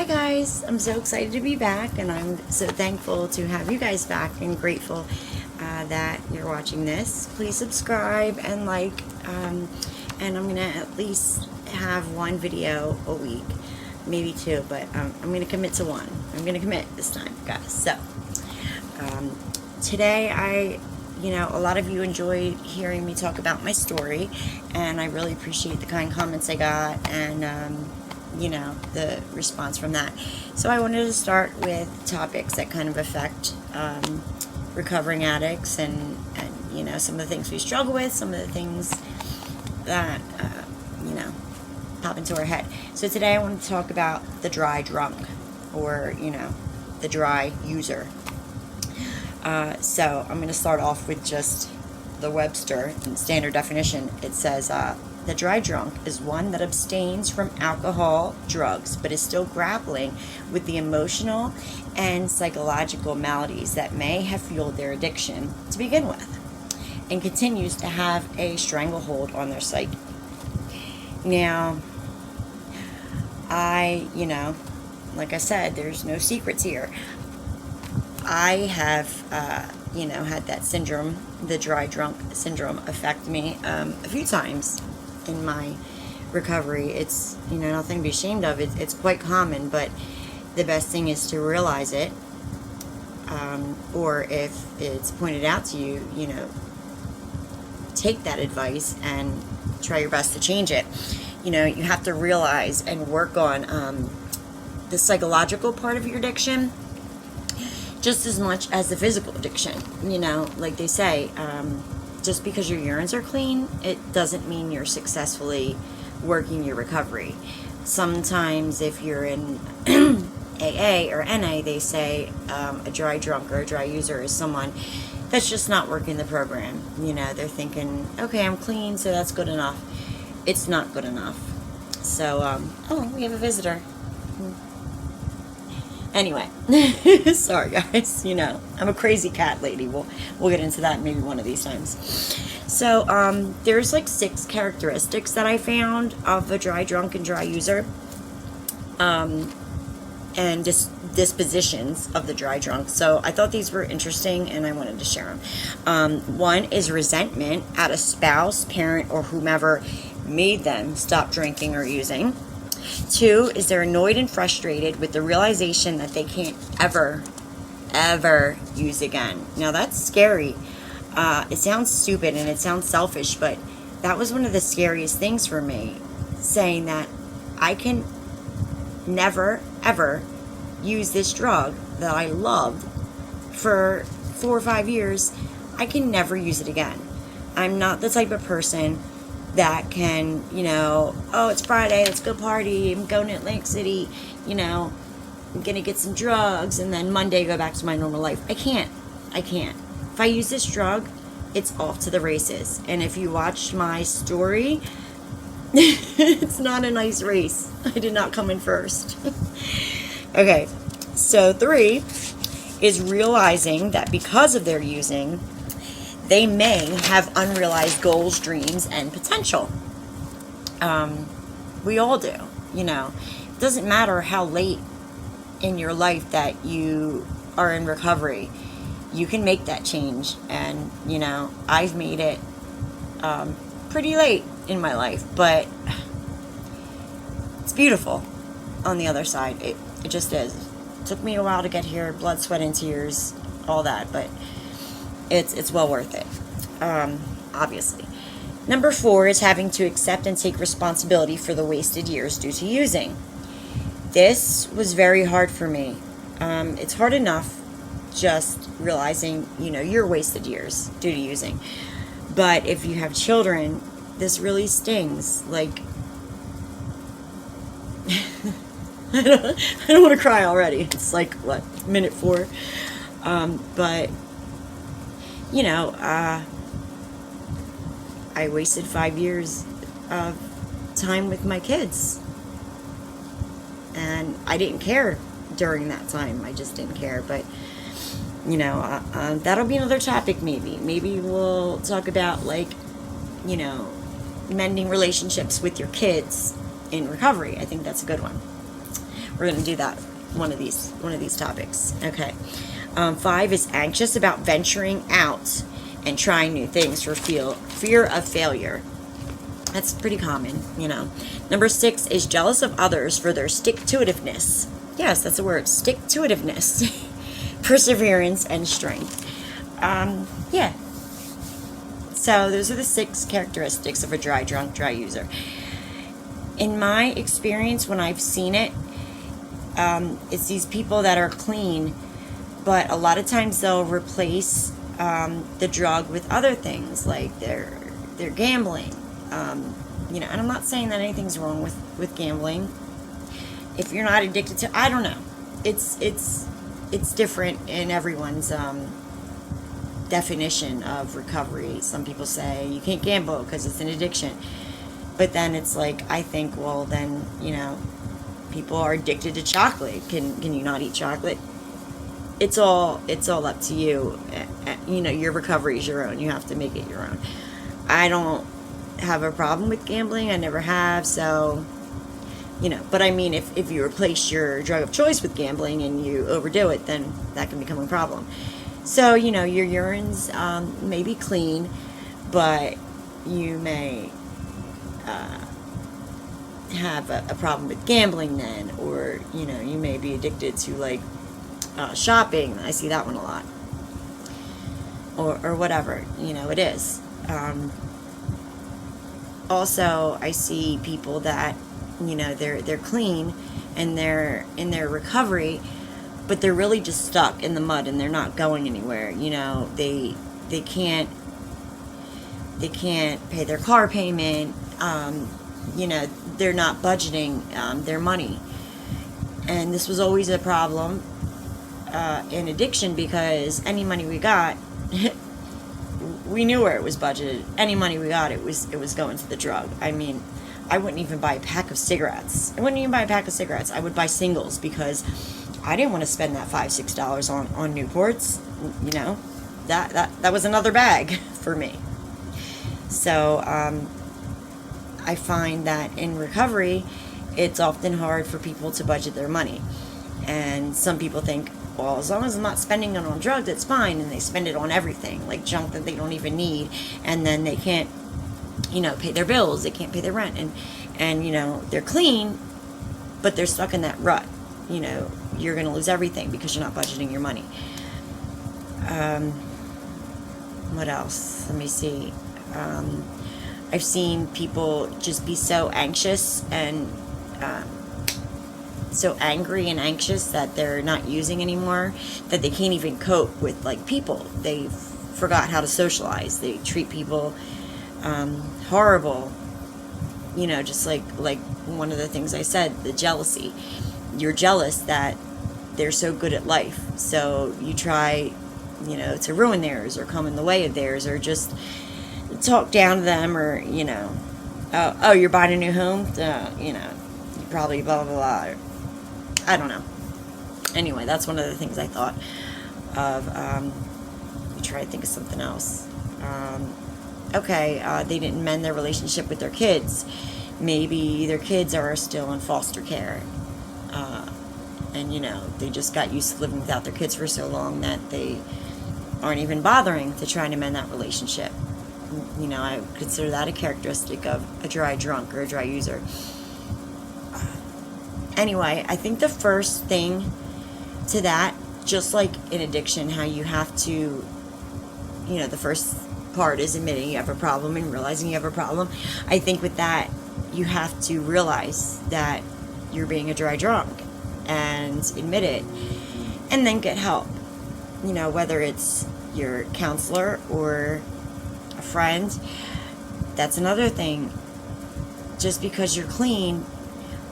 guys, I'm so excited to be back, and I'm so thankful to have you guys back and grateful that you're watching this. Please subscribe and like, and I'm gonna at least have one video a week, maybe two, but I'm gonna commit to one. I'm gonna commit this time, guys. So today a lot of you enjoyed hearing me talk about my story, and I really appreciate the kind comments I got and the response from that. So I wanted to start with topics that kind of affect recovering addicts and some of the things we struggle with, some of the things that pop into our head. So today I want to talk about the dry drunk, or the dry user. So I'm going to start off with just the Webster standard definition. It says the dry drunk is one that abstains from alcohol, drugs, but is still grappling with the emotional and psychological maladies that may have fueled their addiction to begin with, and continues to have a stranglehold on their psyche. Now, like I said, there's no secrets here. I have, had that syndrome, the dry drunk syndrome, affect me a few times in my recovery. It's, nothing to be ashamed of. It's quite common, but the best thing is to realize it, or if it's pointed out to you, take that advice and try your best to change it. You have to realize and work on the psychological part of your addiction just as much as the physical addiction. Like they say, just because your urines are clean, it doesn't mean you're successfully working your recovery. Sometimes if you're in AA or NA, they say a dry drunk or a dry user is someone that's just not working the program. They're thinking, okay, I'm clean, so that's good enough. It's not good enough. So, we have a visitor. Anyway, sorry guys, I'm a crazy cat lady. We'll get into that maybe one of these times. So, there's like 6 characteristics that I found of a dry drunk and dry user, and dispositions of the dry drunk. So I thought these were interesting, and I wanted to share them. One is resentment at a spouse, parent, or whomever made them stop drinking or using. 2 is they're annoyed and frustrated with the realization that they can't ever use again. Now that's scary. It sounds stupid and it sounds selfish, but that was one of the scariest things for me, saying that I can never ever use this drug that I loved for 4 or 5 years. I can never use it again. I'm not the type of person that can, oh, it's Friday, let's go party, I'm going to Atlantic City, I'm gonna get some drugs, and then Monday go back to my normal life. I can't. If I use this drug, it's off to the races. And if you watch my story, it's not a nice race. I did not come in first. Okay, so 3 is realizing that because of their using, they may have unrealized goals, dreams, and potential. We all do, It doesn't matter how late in your life that you are in recovery. You can make that change. And, I've made it pretty late in my life, but it's beautiful on the other side. It just is. It took me a while to get here, blood, sweat, and tears, all that, but it's well worth it, obviously. Number 4 is having to accept and take responsibility for the wasted years due to using. This was very hard for me. It's hard enough just realizing, your wasted years due to using. But if you have children, this really stings. Like, I don't want to cry already. It's like, what, minute 4? But I wasted 5 years of time with my kids, and I didn't care during that time. I just didn't care. But that'll be another topic. Maybe we'll talk about, like, mending relationships with your kids in recovery. I think that's a good one. We're going to do that one of these topics. Okay. 5 is anxious about venturing out and trying new things for fear of failure. That's pretty common, you know. Number 6 is jealous of others for their stick-to-itiveness. Yes, that's a word, stick-to-itiveness. Perseverance and strength. Yeah. So those are the 6 characteristics of a dry drunk, dry user. In my experience, when I've seen it, it's these people that are clean, but a lot of times they'll replace the drug with other things, like they're gambling. You know, and I'm not saying that anything's wrong with gambling. If you're not addicted to, I don't know. It's different in everyone's definition of recovery. Some people say you can't gamble because it's an addiction. But then it's like, I think, well, then, you know, people are addicted to chocolate. Can you not eat chocolate? It's all up to you. You know, your recovery is your own. You have to make it your own. I don't have a problem with gambling. I never have. So, you know, but I mean, if you replace your drug of choice with gambling and you overdo it, then that can become a problem. So, you know, your urine's may be clean, but you may have a problem with gambling then, or, you know, you may be addicted to, like, shopping. I see that one a lot. Or whatever, you know, it is. Also, I see people that, you know, they're clean and they're in their recovery, but they're really just stuck in the mud and they're not going anywhere. You know, they can't pay their car payment. You know, they're not budgeting their money, and this was always a problem in addiction, because any money we got, we knew where it was budgeted. Any money we got, it was going to the drug. I mean, I wouldn't even buy a pack of cigarettes. I would buy singles, because I didn't want to spend that $5-6 on Newports. You know, that was another bag for me. So I find that in recovery, it's often hard for people to budget their money. And some people think, well, as long as I'm not spending it on drugs, it's fine. And they spend it on everything, like junk that they don't even need. And then they can't, you know, pay their bills. They can't pay their rent. And you know, they're clean, but they're stuck in that rut. You know, you're going to lose everything because you're not budgeting your money. What else? Let me see. I've seen people just be so anxious and so angry and anxious that they're not using anymore, that they can't even cope with, like, people. They forgot how to socialize. They treat people horrible. You know, just like one of the things I said, the jealousy. You're jealous that they're so good at life, so you try, you know, to ruin theirs or come in the way of theirs, or just talk down to them, or, you know, oh, you're buying a new home, you know, you probably blah blah blah. I don't know. Anyway, that's one of the things I thought of. Let me try to think of something else. Okay, they didn't mend their relationship with their kids. Maybe their kids are still in foster care. And, you know, they just got used to living without their kids for so long that they aren't even bothering to try to mend that relationship. You know, I would consider that a characteristic of a dry drunk or a dry user. Anyway, I think the first thing to that, just like in addiction, how you have to, you know, the first part is admitting you have a problem and realizing you have a problem. I think with that, you have to realize that you're being a dry drunk and admit it, and then get help. You know, whether it's your counselor or a friend. That's another thing. Just because you're clean,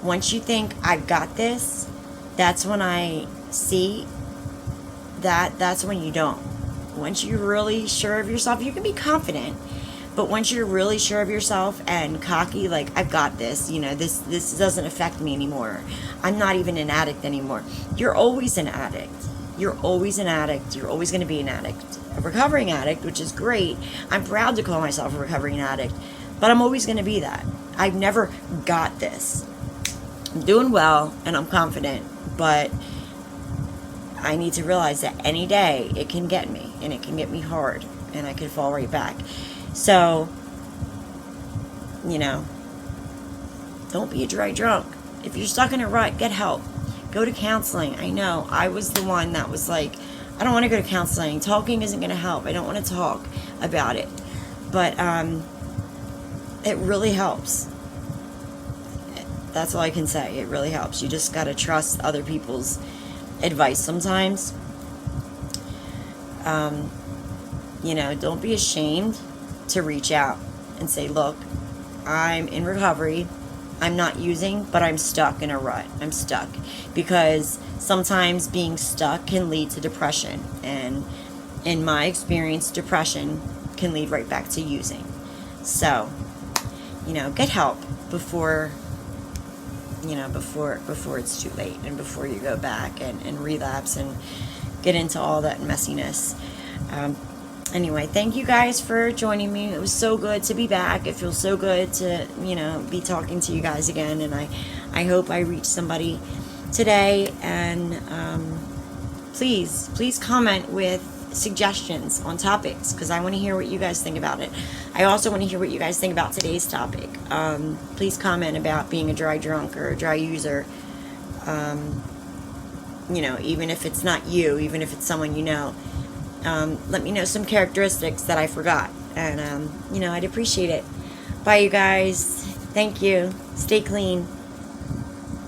once you think, I've got this, that's when I see that's when you don't. Once you're really sure of yourself, you can be confident, but once you're really sure of yourself and cocky, like, I've got this, you know, this doesn't affect me anymore. I'm not even an addict anymore. You're always an addict. You're always an addict. You're always going to be an addict. A recovering addict, which is great. I'm proud to call myself a recovering addict, but I'm always going to be that. I've never got this. I'm doing well and I'm confident, but I need to realize that any day it can get me, and it can get me hard, and I could fall right back. So, you know, don't be a dry drunk. If you're stuck in a rut, get help. Go to counseling. I know I was the one that was like, I don't want to go to counseling. Talking isn't going to help. I don't want to talk about it. But it really helps. That's all I can say. It really helps. You just got to trust other people's advice sometimes. You know, don't be ashamed to reach out and say, look, I'm in recovery. I'm not using, but I'm stuck in a rut. I'm stuck. Because sometimes being stuck can lead to depression. And in my experience, depression can lead right back to using. So, you know, get help before it's too late, and before you go back and relapse and get into all that messiness. Anyway, thank you guys for joining me. It was so good to be back. It feels so good to, be talking to you guys again, and I hope I reached somebody today. And please comment with suggestions on topics, because I want to hear what you guys think about it. I also want to hear what you guys think about today's topic. Please comment about being a dry drunk or a dry user. Even if it's not you, even if it's someone you know. Let me know some characteristics that I forgot, and I'd appreciate it. Bye, you guys. Thank you. Stay clean.